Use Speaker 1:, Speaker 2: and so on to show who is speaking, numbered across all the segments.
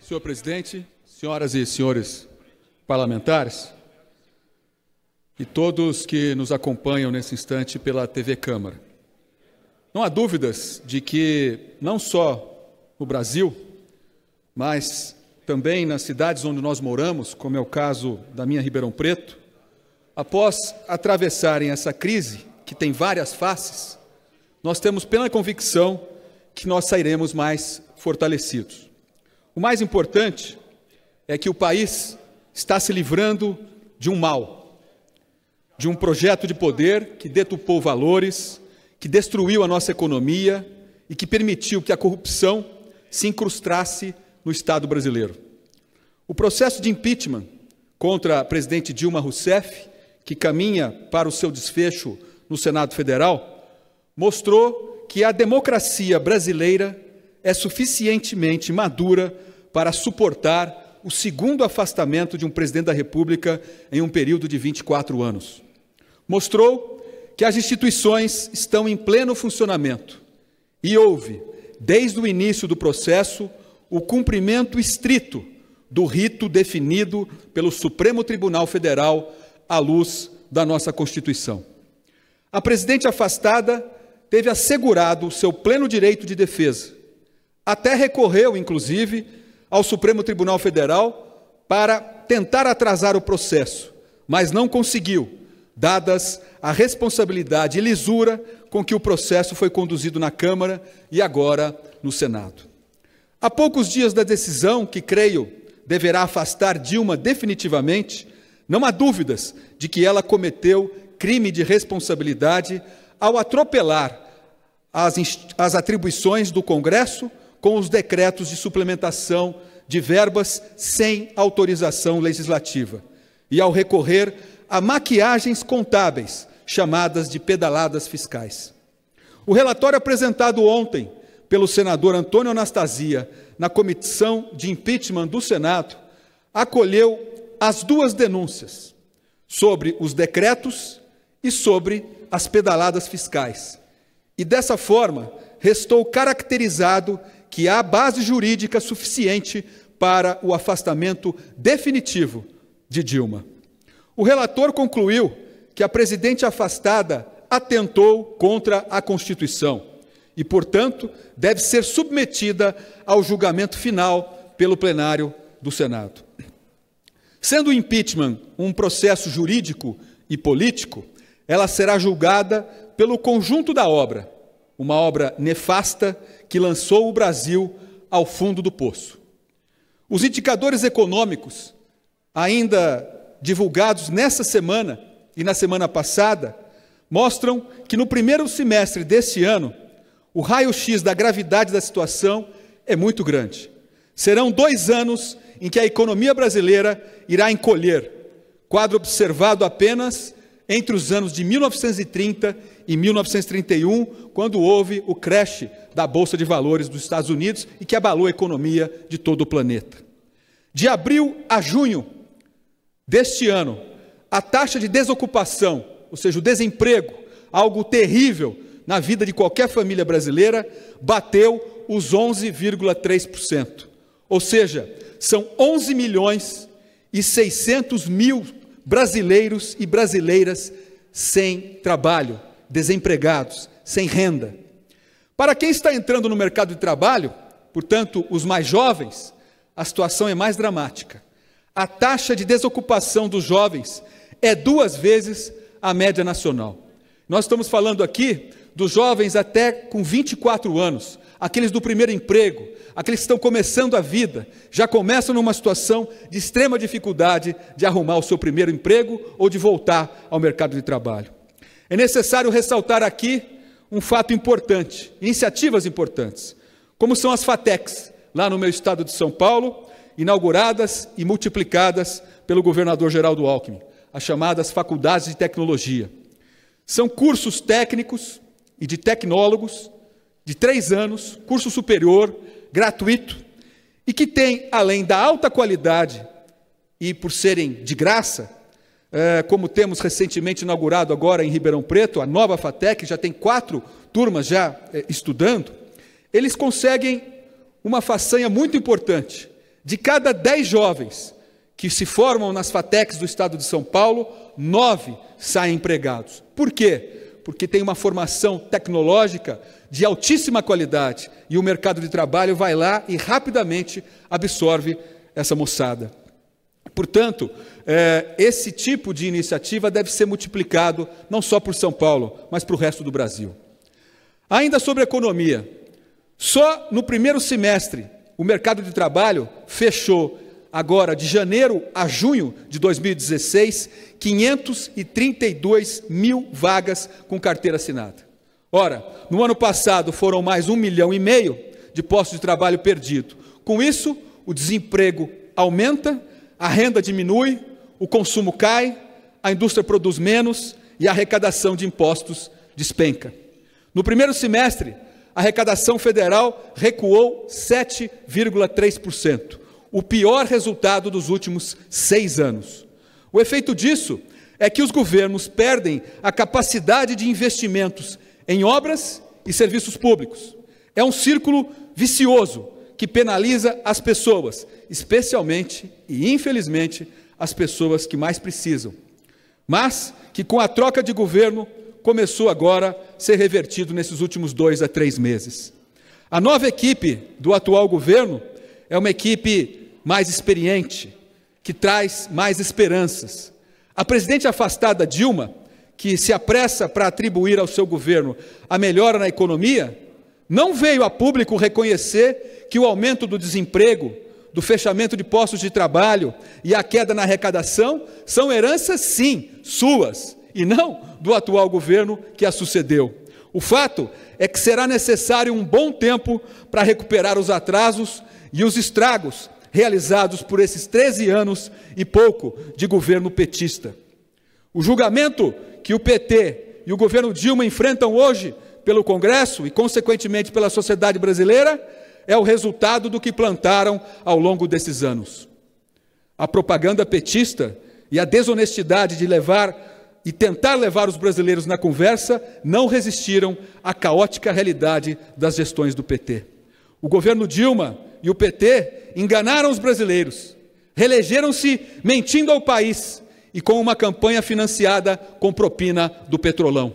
Speaker 1: Senhor presidente, senhoras e senhores parlamentares e todos que nos acompanham nesse instante pela TV Câmara. Não há dúvidas de que, não só no Brasil, mas também nas cidades onde nós moramos, como é o caso da minha Ribeirão Preto, após atravessarem essa crise, que tem várias faces, nós temos plena convicção que nós sairemos mais fortalecidos. O mais importante é que o país está se livrando de um mal, de um projeto de poder que deturpou valores, que destruiu a nossa economia e que permitiu que a corrupção se incrustasse no Estado brasileiro. O processo de impeachment contra a presidente Dilma Rousseff, que caminha para o seu desfecho no Senado Federal, mostrou que a democracia brasileira é suficientemente madura para suportar o segundo afastamento de um presidente da República em um período de 24 anos. Mostrou que as instituições estão em pleno funcionamento e houve, desde o início do processo, o cumprimento estrito do rito definido pelo Supremo Tribunal Federal à luz da nossa Constituição. A presidente afastada teve assegurado o seu pleno direito de defesa, até recorreu, inclusive, ao Supremo Tribunal Federal para tentar atrasar o processo, mas não conseguiu, dadas a responsabilidade e lisura com que o processo foi conduzido na Câmara e agora no Senado. Há poucos dias da decisão, que creio deverá afastar Dilma definitivamente, não há dúvidas de que ela cometeu crime de responsabilidade ao atropelar as atribuições do Congresso com os decretos de suplementação de verbas sem autorização legislativa e ao recorrer a maquiagens contábeis, chamadas de pedaladas fiscais. O relatório apresentado ontem pelo senador Antônio Anastasia na Comissão de Impeachment do Senado acolheu as duas denúncias sobre os decretos e sobre as pedaladas fiscais. E dessa forma, restou caracterizado que há base jurídica suficiente para o afastamento definitivo de Dilma. O relator concluiu que a presidente afastada atentou contra a Constituição e, portanto, deve ser submetida ao julgamento final pelo plenário do Senado. Sendo o impeachment um processo jurídico e político, ela será julgada pelo conjunto da obra, uma obra nefasta que lançou o Brasil ao fundo do poço. Os indicadores econômicos, ainda divulgados nessa semana e na semana passada, mostram que no primeiro semestre deste ano, o raio-x da gravidade da situação é muito grande. Serão 2 anos em que a economia brasileira irá encolher, quadro observado apenas entre os anos de 1930 e 1931, quando houve o crash da Bolsa de Valores dos Estados Unidos e que abalou a economia de todo o planeta. De abril a junho deste ano, a taxa de desocupação, ou seja, o desemprego, algo terrível na vida de qualquer família brasileira, bateu os 11,3%. Ou seja, são 11 milhões e 600 mil brasileiros e brasileiras sem trabalho, desempregados, sem renda. Para quem está entrando no mercado de trabalho, portanto, os mais jovens, a situação é mais dramática. A taxa de desocupação dos jovens é 2 vezes a média nacional. Nós estamos falando aqui dos jovens até com 24 anos, aqueles do primeiro emprego, aqueles que estão começando a vida, já começam numa situação de extrema dificuldade de arrumar o seu primeiro emprego ou de voltar ao mercado de trabalho. É necessário ressaltar aqui um fato importante, iniciativas importantes, como são as FATECs, lá no meu estado de São Paulo, inauguradas e multiplicadas pelo governador Geraldo Alckmin, as chamadas faculdades de tecnologia. São cursos técnicos e de tecnólogos de 3 anos, curso superior, gratuito, e que tem, além da alta qualidade e por serem de graça, como temos recentemente inaugurado agora em Ribeirão Preto, a nova FATEC, já tem 4 turmas já estudando, eles conseguem uma façanha muito importante De cada 10 jovens que se formam nas FATECs do estado de São Paulo, 9 saem empregados. Por quê? Porque tem uma formação tecnológica de altíssima qualidade e o mercado de trabalho vai lá e rapidamente absorve essa moçada. Portanto, esse tipo de iniciativa deve ser multiplicado não só por São Paulo, mas para o resto do Brasil. Ainda sobre economia, só no primeiro semestre o mercado de trabalho fechou agora de janeiro a junho de 2016, 532 mil vagas com carteira assinada. Ora, no ano passado foram mais 1,5 milhão de postos de trabalho perdidos. Com isso, o desemprego aumenta, a renda diminui, o consumo cai, a indústria produz menos e a arrecadação de impostos despenca. No primeiro semestre, a arrecadação federal recuou 7,3%. O pior resultado dos últimos 6 anos. O efeito disso é que os governos perdem a capacidade de investimentos em obras e serviços públicos. É um círculo vicioso que penaliza as pessoas, especialmente e infelizmente as pessoas que mais precisam, mas que com a troca de governo começou agora a ser revertido nesses últimos 2 a 3 meses. A nova equipe do atual governo é uma equipe mais experiente, que traz mais esperanças. A presidente afastada Dilma, que se apressa para atribuir ao seu governo a melhora na economia, não veio a público reconhecer que o aumento do desemprego, do fechamento de postos de trabalho e a queda na arrecadação são heranças, sim, suas, e não do atual governo que a sucedeu. O fato é que será necessário um bom tempo para recuperar os atrasos e os estragos realizados por esses 13 anos e pouco de governo petista. O julgamento que o PT e o governo Dilma enfrentam hoje pelo Congresso e, consequentemente, pela sociedade brasileira, é o resultado do que plantaram ao longo desses anos. A propaganda petista e a desonestidade de tentar levar os brasileiros na conversa não resistiram à caótica realidade das gestões do PT. O governo Dilma e o PT enganaram os brasileiros, reelegeram-se mentindo ao país e com uma campanha financiada com propina do Petrolão.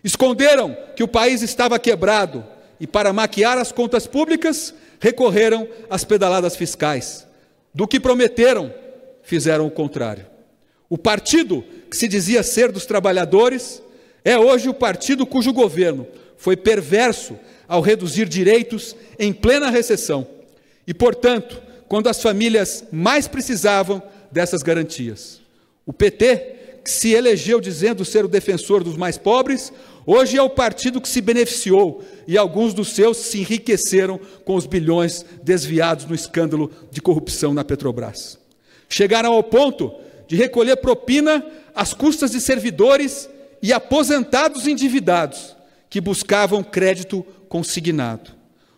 Speaker 1: Esconderam que o país estava quebrado e, para maquiar as contas públicas, recorreram às pedaladas fiscais. Do que prometeram, fizeram o contrário. O partido que se dizia ser dos trabalhadores é hoje o partido cujo governo foi perverso ao reduzir direitos em plena recessão e, portanto, quando as famílias mais precisavam dessas garantias. O PT, que se elegeu dizendo ser o defensor dos mais pobres, hoje é o partido que se beneficiou e alguns dos seus se enriqueceram com os bilhões desviados no escândalo de corrupção na Petrobras. Chegaram ao ponto de recolher propina às custas de servidores e aposentados endividados que buscavam crédito consignado.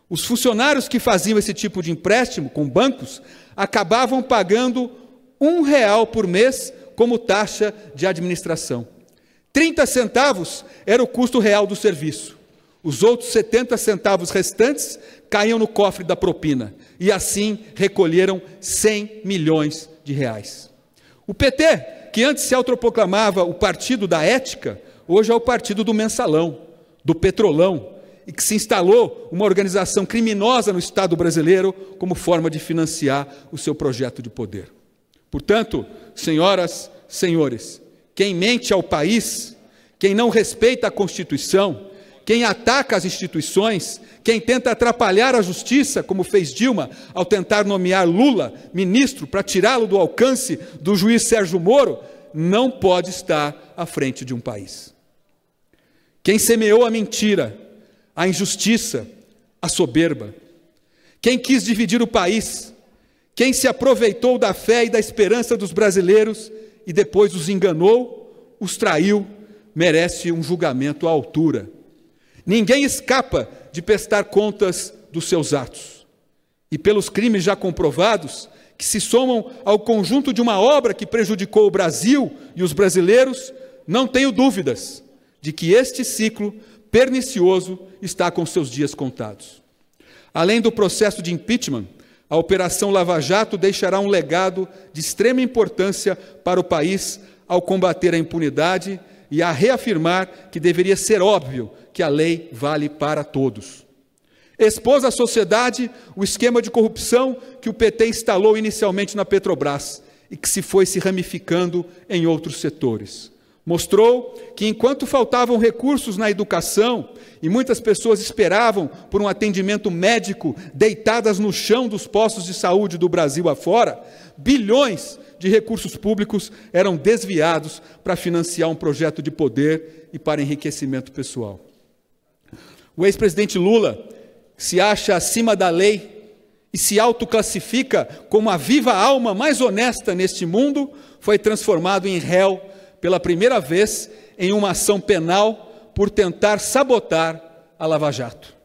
Speaker 1: Os funcionários que faziam esse tipo de empréstimo com bancos acabavam pagando R$1 por mês como taxa de administração. 30 centavos era o custo real do serviço. Os outros 70 centavos restantes caíam no cofre da propina e assim recolheram R$100 milhões. O PT, que antes se autoproclamava o partido da ética, hoje é o partido do mensalão, do petrolão, e que se instalou uma organização criminosa no Estado brasileiro como forma de financiar o seu projeto de poder. Portanto, senhoras, senhores, quem mente ao país, quem não respeita a Constituição, quem ataca as instituições, quem tenta atrapalhar a justiça, como fez Dilma ao tentar nomear Lula ministro para tirá-lo do alcance do juiz Sérgio Moro, não pode estar à frente de um país. Quem semeou a mentira, a injustiça, a soberba, quem quis dividir o país, quem se aproveitou da fé e da esperança dos brasileiros e depois os enganou, os traiu, merece um julgamento à altura. Ninguém escapa de prestar contas dos seus atos. E pelos crimes já comprovados, que se somam ao conjunto de uma obra que prejudicou o Brasil e os brasileiros, não tenho dúvidas de que este ciclo pernicioso está com seus dias contados. Além do processo de impeachment, a Operação Lava Jato deixará um legado de extrema importância para o país ao combater a impunidade e a reafirmar que deveria ser óbvio que a lei vale para todos. Expôs à sociedade o esquema de corrupção que o PT instalou inicialmente na Petrobras e que se foi ramificando em outros setores. Mostrou que, enquanto faltavam recursos na educação e muitas pessoas esperavam por um atendimento médico deitadas no chão dos postos de saúde do Brasil afora, bilhões de recursos públicos eram desviados para financiar um projeto de poder e para enriquecimento pessoal. O ex-presidente Lula se acha acima da lei e se autoclassifica como a viva alma mais honesta neste mundo, foi transformado em réu pela primeira vez em uma ação penal por tentar sabotar a Lava Jato.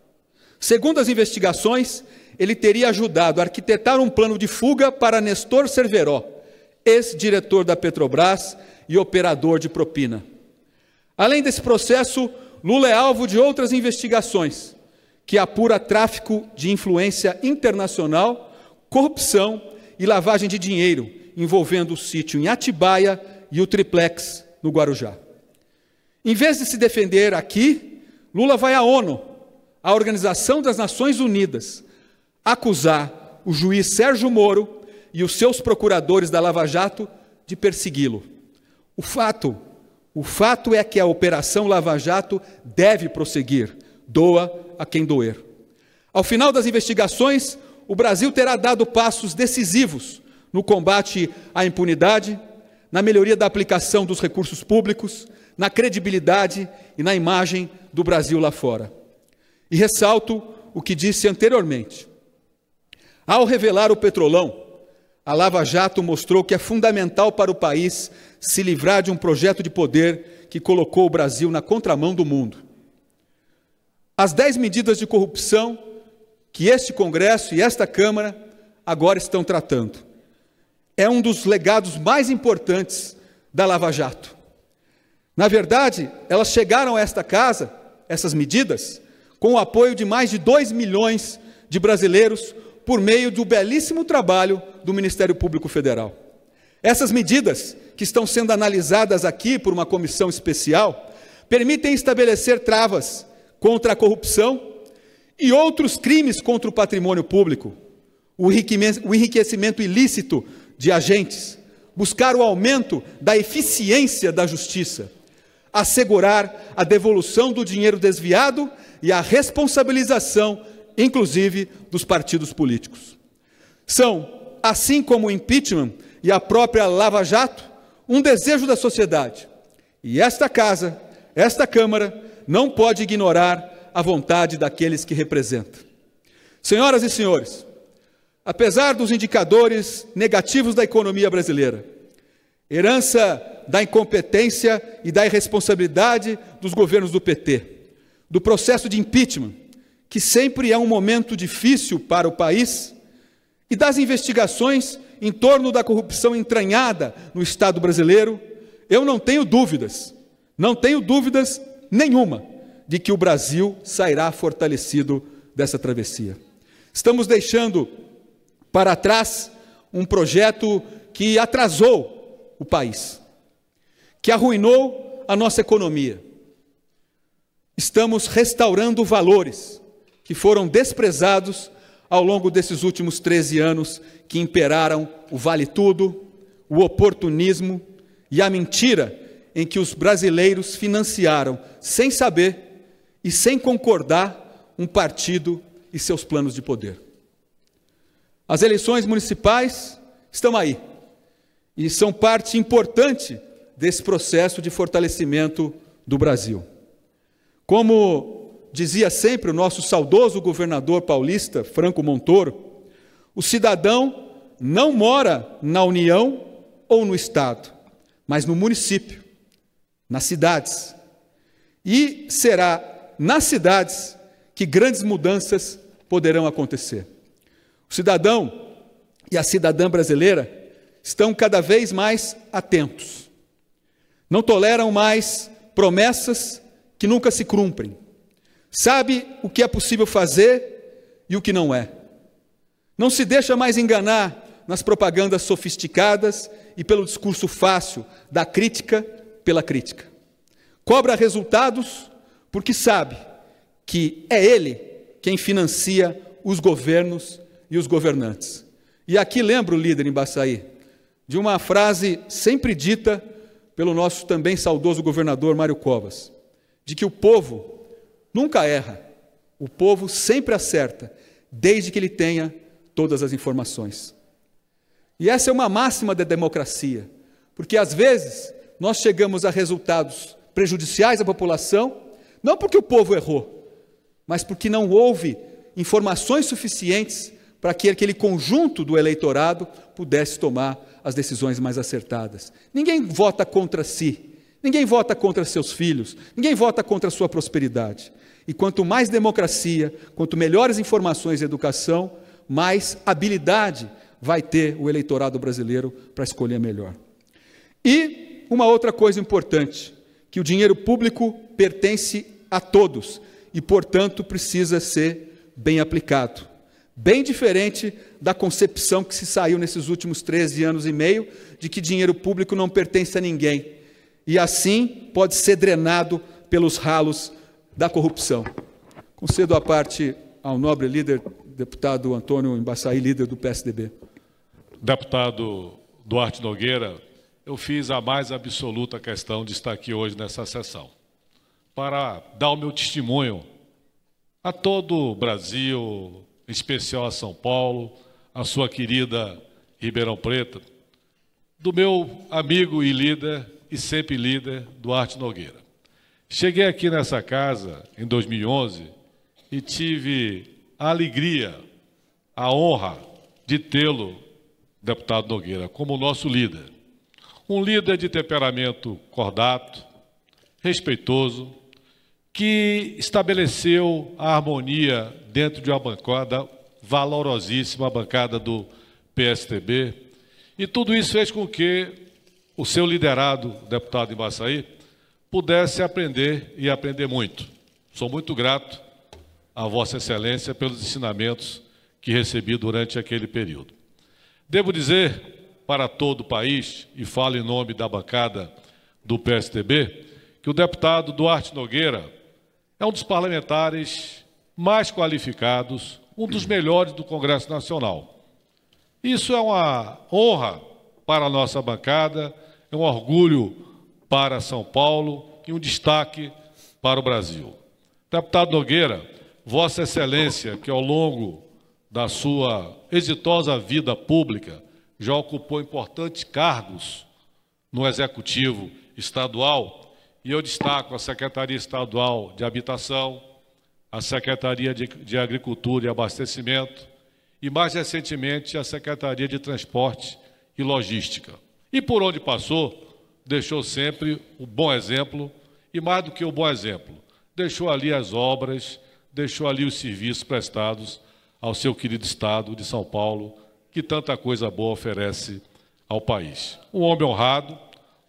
Speaker 1: Segundo as investigações, ele teria ajudado a arquitetar um plano de fuga para Nestor Cerveró, ex-diretor da Petrobras e operador de propina. Além desse processo, Lula é alvo de outras investigações, que apura tráfico de influência internacional, corrupção e lavagem de dinheiro, envolvendo o sítio em Atibaia e o triplex no Guarujá. Em vez de se defender aqui, Lula vai à ONU, a Organização das Nações Unidas, acusar o juiz Sérgio Moro e os seus procuradores da Lava Jato de persegui-lo. O fato é que a Operação Lava Jato deve prosseguir, doa a quem doer. Ao final das investigações, o Brasil terá dado passos decisivos no combate à impunidade, na melhoria da aplicação dos recursos públicos, na credibilidade e na imagem do Brasil lá fora. E ressalto o que disse anteriormente. Ao revelar o Petrolão, a Lava Jato mostrou que é fundamental para o país se livrar de um projeto de poder que colocou o Brasil na contramão do mundo. As 10 medidas de corrupção que este Congresso e esta Câmara agora estão tratando é um dos legados mais importantes da Lava Jato. Na verdade, elas chegaram a esta casa, essas medidas, com o apoio de mais de 2 milhões de brasileiros por meio do belíssimo trabalho do Ministério Público Federal. Essas medidas, que estão sendo analisadas aqui por uma comissão especial, permitem estabelecer travas contra a corrupção e outros crimes contra o patrimônio público, o enriquecimento ilícito de agentes, buscar o aumento da eficiência da justiça, assegurar a devolução do dinheiro desviado e a responsabilização, inclusive, dos partidos políticos. São, assim como o impeachment e a própria Lava Jato, um desejo da sociedade. E esta casa, esta Câmara, não pode ignorar a vontade daqueles que representa. Senhoras e senhores, apesar dos indicadores negativos da economia brasileira, herança da incompetência e da irresponsabilidade dos governos do PT, do processo de impeachment, que sempre é um momento difícil para o país, e das investigações em torno da corrupção entranhada no Estado brasileiro, eu não tenho dúvidas nenhuma de que o Brasil sairá fortalecido dessa travessia. Estamos deixando para trás um projeto que atrasou o país, que arruinou a nossa economia. Estamos restaurando valores que foram desprezados ao longo desses últimos 13 anos, que imperaram o vale-tudo, o oportunismo e a mentira em que os brasileiros financiaram, sem saber e sem concordar, um partido e seus planos de poder. As eleições municipais estão aí e são parte importante desse processo de fortalecimento do Brasil. Como dizia sempre o nosso saudoso governador paulista, Franco Montoro, o cidadão não mora na União ou no Estado, mas no município, nas cidades. E será nas cidades que grandes mudanças poderão acontecer. O cidadão e a cidadã brasileira estão cada vez mais atentos. Não toleram mais promessas que nunca se cumprem. Sabe o que é possível fazer e o que não é. Não se deixa mais enganar nas propagandas sofisticadas e pelo discurso fácil da crítica pela crítica. Cobra resultados porque sabe que é ele quem financia os governos e os governantes. E aqui lembro, líder Embaçaí, de uma frase sempre dita pelo nosso também saudoso governador Mário Covas, de que o povo nunca erra, o povo sempre acerta, desde que ele tenha todas as informações. E essa é uma máxima da democracia, porque às vezes nós chegamos a resultados prejudiciais à população, não porque o povo errou, mas porque não houve informações suficientes para que aquele conjunto do eleitorado pudesse tomar as decisões mais acertadas. Ninguém vota contra si, ninguém vota contra seus filhos, ninguém vota contra a sua prosperidade. E quanto mais democracia, quanto melhores informações e educação, mais habilidade vai ter o eleitorado brasileiro para escolher melhor. E uma outra coisa importante, que o dinheiro público pertence a todos e, portanto, precisa ser bem aplicado. Bem diferente da concepção que se saiu nesses últimos 13 anos e meio, de que dinheiro público não pertence a ninguém. E assim pode ser drenado pelos ralos da corrupção. Concedo a parte ao nobre líder, deputado Antônio Embaçaí, líder do PSDB.
Speaker 2: Deputado Duarte Nogueira, eu fiz a mais absoluta questão de estar aqui hoje nessa sessão, para dar o meu testemunho a todo o Brasil, em especial a São Paulo, a sua querida Ribeirão Preto, do meu amigo e líder, e sempre líder, Duarte Nogueira. Cheguei aqui nessa casa em 2011 e tive a alegria, a honra de tê-lo, deputado Nogueira, como nosso líder. Um líder de temperamento cordato, respeitoso, que estabeleceu a harmonia dentro de uma bancada valorosíssima, a bancada do PSDB, e tudo isso fez com que o seu liderado, deputado Embaçaí, pudesse aprender e aprender muito. Sou muito grato a Vossa Excelência pelos ensinamentos que recebi durante aquele período. Devo dizer para todo o país, e falo em nome da bancada do PSDB, que o deputado Duarte Nogueira é um dos parlamentares mais qualificados, um dos melhores do Congresso Nacional. Isso é uma honra para a nossa bancada, é um orgulho para São Paulo e um destaque para o Brasil. Deputado Nogueira, Vossa Excelência, que ao longo da sua exitosa vida pública já ocupou importantes cargos no Executivo Estadual, e eu destaco a Secretaria Estadual de Habitação, a Secretaria de Agricultura e Abastecimento e, mais recentemente, a Secretaria de Transporte e Logística. E por onde passou, deixou sempre o bom exemplo, e mais do que o bom exemplo, deixou ali as obras, deixou ali os serviços prestados ao seu querido Estado de São Paulo, que tanta coisa boa oferece ao país. Um homem honrado,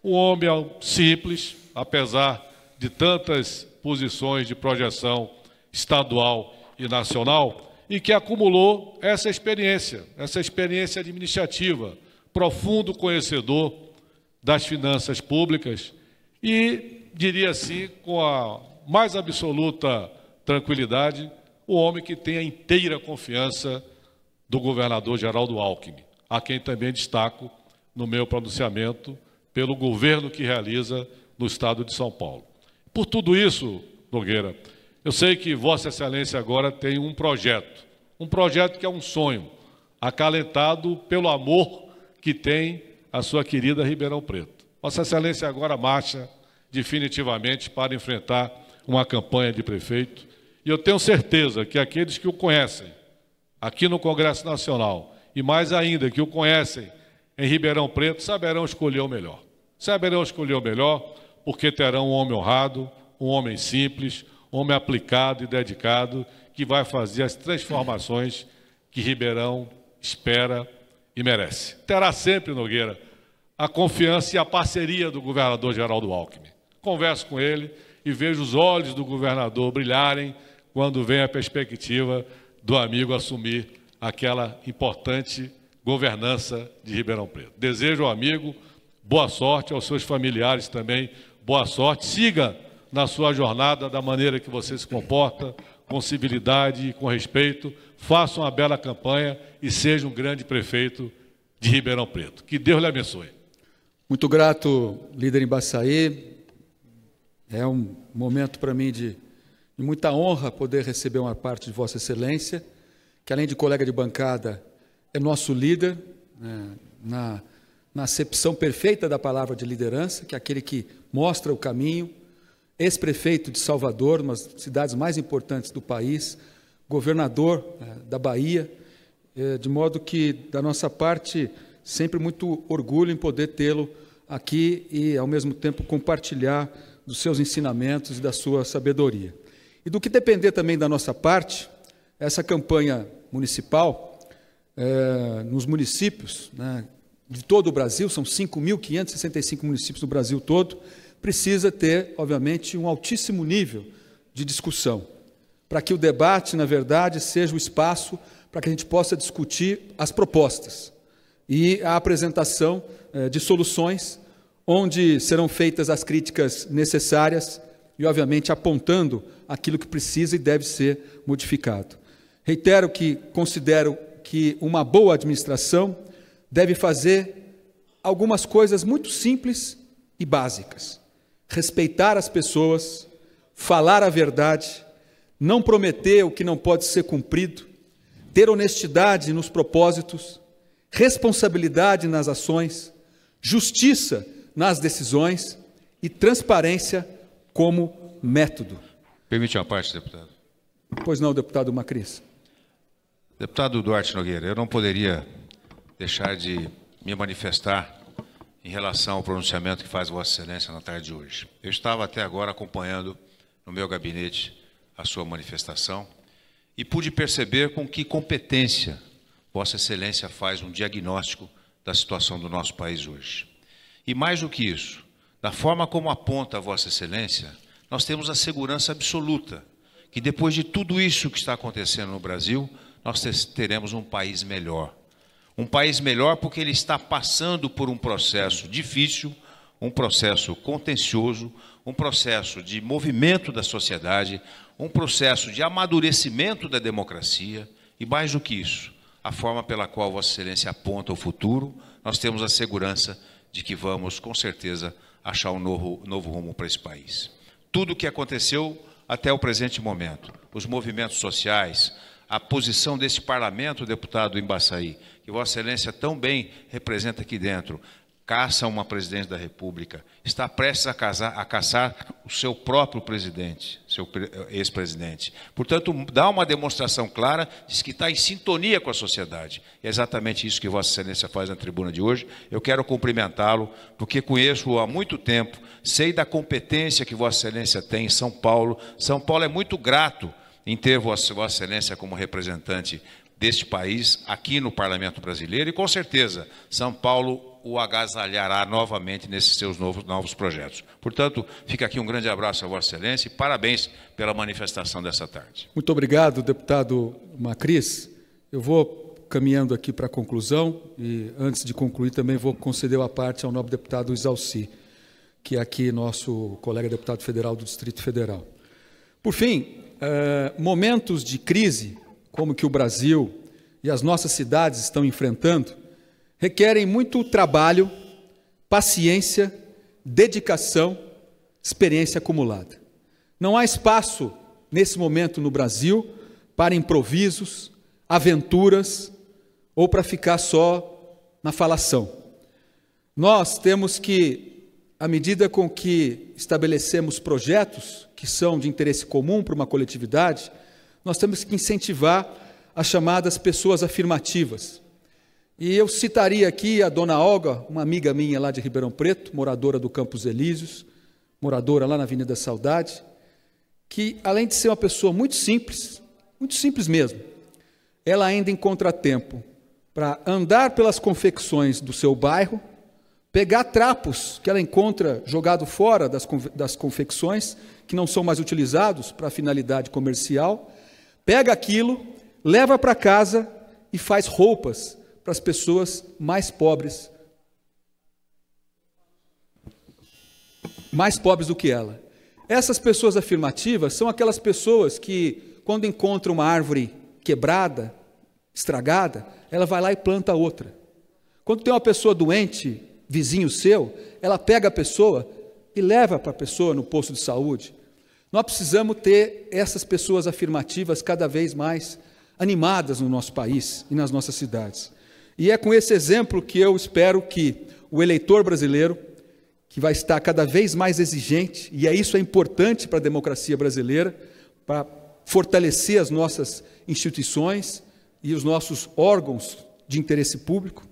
Speaker 2: um homem simples, apesar de tantas posições de projeção estadual e nacional, e que acumulou essa experiência administrativa, profundo conhecedor das finanças públicas e, diria assim, com a mais absoluta tranquilidade, o homem que tem a inteira confiança do governador Geraldo Alckmin, a quem também destaco no meu pronunciamento pelo governo que realiza no Estado de São Paulo. Por tudo isso, Nogueira, eu sei que Vossa Excelência agora tem um projeto que é um sonho, acalentado pelo amor que tem a sua querida Ribeirão Preto. Vossa Excelência agora marcha definitivamente para enfrentar uma campanha de prefeito, e eu tenho certeza que aqueles que o conhecem aqui no Congresso Nacional, e mais ainda que o conhecem em Ribeirão Preto, saberão escolher o melhor. Saberão escolher o melhor porque terão um homem honrado, um homem simples, um homem aplicado e dedicado, que vai fazer as transformações que Ribeirão espera e merece. Terá sempre, Nogueira, a confiança e a parceria do governador Geraldo Alckmin. Converso com ele e vejo os olhos do governador brilharem quando vem a perspectiva do amigo assumir aquela importante governança de Ribeirão Preto. Desejo ao amigo boa sorte, aos seus familiares também, boa sorte. Siga na sua jornada da maneira que você se comporta, com civilidade e com respeito. Faça uma bela campanha e seja um grande prefeito de Ribeirão Preto. Que Deus lhe abençoe.
Speaker 1: Muito grato, líder Embaçaí. É um momento para mim de muita honra poder receber uma parte de Vossa Excelência, que além de colega de bancada, é nosso líder, né, na acepção perfeita da palavra de liderança, que é aquele que mostra o caminho, ex-prefeito de Salvador, uma das cidades mais importantes do país, governador da Bahia, de modo que, da nossa parte, sempre muito orgulho em poder tê-lo aqui e, ao mesmo tempo, compartilhar dos seus ensinamentos e da sua sabedoria. E do que depender também da nossa parte, essa campanha municipal, nos municípios, né, de todo o Brasil, são 5.565 municípios do Brasil todo, precisa ter, obviamente, um altíssimo nível de discussão, para que o debate, na verdade, seja o espaço para que a gente possa discutir as propostas e a apresentação de soluções, onde serão feitas as críticas necessárias e, obviamente, apontando aquilo que precisa e deve ser modificado. Reitero que considero que uma boa administração deve fazer algumas coisas muito simples e básicas. Respeitar as pessoas, falar a verdade, não prometer o que não pode ser cumprido, ter honestidade nos propósitos, responsabilidade nas ações, justiça nas decisões e transparência como método.
Speaker 3: Permite uma parte, deputado?
Speaker 1: Pois não, deputado Macris.
Speaker 3: Deputado Duarte Nogueira, eu não poderia deixar de me manifestar em relação ao pronunciamento que faz Vossa Excelência na tarde de hoje. Eu estava até agora acompanhando no meu gabinete a sua manifestação e pude perceber com que competência Vossa Excelência faz um diagnóstico da situação do nosso país hoje. E mais do que isso, da forma como aponta Vossa Excelência, nós temos a segurança absoluta que depois de tudo isso que está acontecendo no Brasil, nós teremos um país melhor. Um país melhor porque ele está passando por um processo difícil, um processo contencioso, um processo de movimento da sociedade, um processo de amadurecimento da democracia e, mais do que isso, a forma pela qual Vossa Excelência aponta o futuro, nós temos a segurança de que vamos, com certeza, achar um novo rumo para esse país. Tudo o que aconteceu até o presente momento, os movimentos sociais, a posição desse parlamento, deputado Embaçaí, que Vossa Excelência tão bem representa aqui dentro, caça uma presidente da República, está prestes a caçar o seu próprio presidente, seu ex-presidente. Portanto, dá uma demonstração clara de que está em sintonia com a sociedade. É exatamente isso que Vossa Excelência faz na tribuna de hoje. Eu quero cumprimentá-lo, porque conheço-o há muito tempo, sei da competência que Vossa Excelência tem em São Paulo. São Paulo é muito grato em ter Vossa Excelência como representante deste país aqui no Parlamento Brasileiro e, com certeza, São Paulo o agasalhará novamente nesses seus novos projetos. Portanto, fica aqui um grande abraço a Vossa Excelência e parabéns pela manifestação dessa tarde.
Speaker 1: Muito obrigado, deputado Macris. Eu vou caminhando aqui para a conclusão e, antes de concluir, também vou conceder a parte ao nobre deputado Isalci, que é aqui nosso colega deputado federal do Distrito Federal. Por fim, momentos de crise, como que o Brasil e as nossas cidades estão enfrentando, requerem muito trabalho, paciência, dedicação, experiência acumulada. Não há espaço, nesse momento no Brasil, para improvisos, aventuras ou para ficar só na falação. Nós temos que, à medida com que estabelecemos projetos que são de interesse comum para uma coletividade, nós temos que incentivar as chamadas pessoas afirmativas. E eu citaria aqui a dona Olga, uma amiga minha lá de Ribeirão Preto, moradora do Campos Elíseos, moradora lá na Avenida Saudade, que além de ser uma pessoa muito simples mesmo, ela ainda encontra tempo para andar pelas confecções do seu bairro, pegar trapos que ela encontra jogado fora das confecções, que não são mais utilizados para finalidade comercial, pega aquilo, leva para casa e faz roupas para as pessoas mais pobres do que ela. Essas pessoas afirmativas são aquelas pessoas que, quando encontram uma árvore quebrada, estragada, ela vai lá e planta outra. Quando tem uma pessoa doente, vizinho seu, ela pega a pessoa e leva para a pessoa no posto de saúde. Nós precisamos ter essas pessoas afirmativas cada vez mais animadas no nosso país e nas nossas cidades. E é com esse exemplo que eu espero que o eleitor brasileiro, que vai estar cada vez mais exigente, e isso é importante para a democracia brasileira, para fortalecer as nossas instituições e os nossos órgãos de interesse público,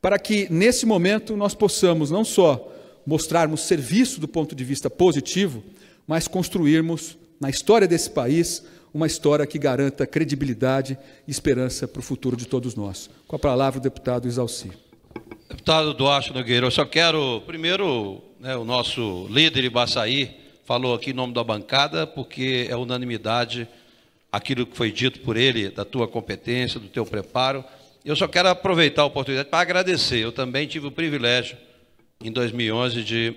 Speaker 1: para que, nesse momento, nós possamos não só mostrarmos serviço do ponto de vista positivo, mas construirmos, na história desse país, uma história que garanta credibilidade e esperança para o futuro de todos nós. Com a palavra, o deputado Exalci.
Speaker 4: Deputado Duarte Nogueira, eu só quero, primeiro, o nosso líder Ibaçaí falou aqui em nome da bancada, porque é unanimidade aquilo que foi dito por ele, da tua competência, do teu preparo. Eu só quero aproveitar a oportunidade para agradecer. Eu também tive o privilégio, em 2011, de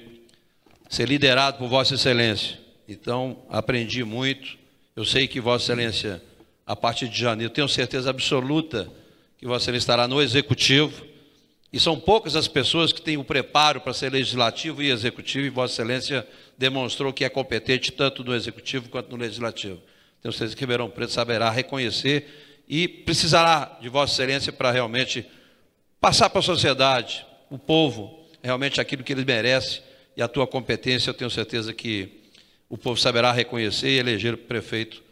Speaker 4: ser liderado por Vossa Excelência. Então, aprendi muito. Eu sei que Vossa Excelência, a partir de janeiro, tenho certeza absoluta que Vossa Excelência estará no Executivo. E são poucas as pessoas que têm o preparo para ser legislativo e executivo, e Vossa Excelência demonstrou que é competente tanto no Executivo quanto no Legislativo. Tenho certeza que Ribeirão Preto saberá reconhecer e precisará de Vossa Excelência para realmente passar para a sociedade, o povo, realmente aquilo que ele merece, e a tua competência, eu tenho certeza que o povo saberá reconhecer e eleger o prefeito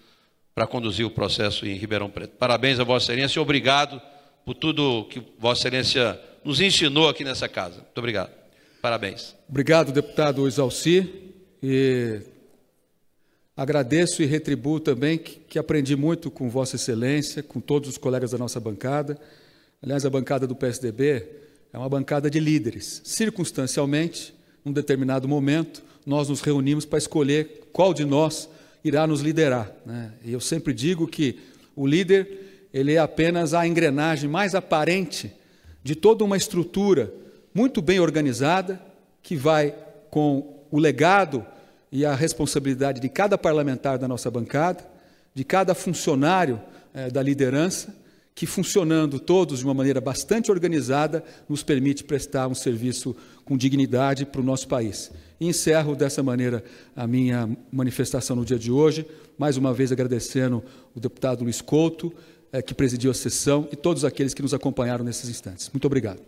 Speaker 4: para conduzir o processo em Ribeirão Preto. Parabéns a Vossa Excelência e obrigado por tudo que Vossa Excelência nos ensinou aqui nessa casa. Muito obrigado. Parabéns.
Speaker 1: Obrigado, deputado Exalci. E agradeço e retribuo também que aprendi muito com Vossa Excelência, com todos os colegas da nossa bancada. Aliás, a bancada do PSDB é uma bancada de líderes. Circunstancialmente, num determinado momento, nós nos reunimos para escolher qual de nós irá nos liderar, né? E eu sempre digo que o líder, ele é apenas a engrenagem mais aparente de toda uma estrutura muito bem organizada, que vai com o legado e a responsabilidade de cada parlamentar da nossa bancada, de cada funcionário da liderança, que funcionando todos de uma maneira bastante organizada, nos permite prestar um serviço com dignidade para o nosso país. E encerro dessa maneira a minha manifestação no dia de hoje, mais uma vez agradecendo o deputado Luiz Couto, que presidiu a sessão, e todos aqueles que nos acompanharam nesses instantes. Muito obrigado.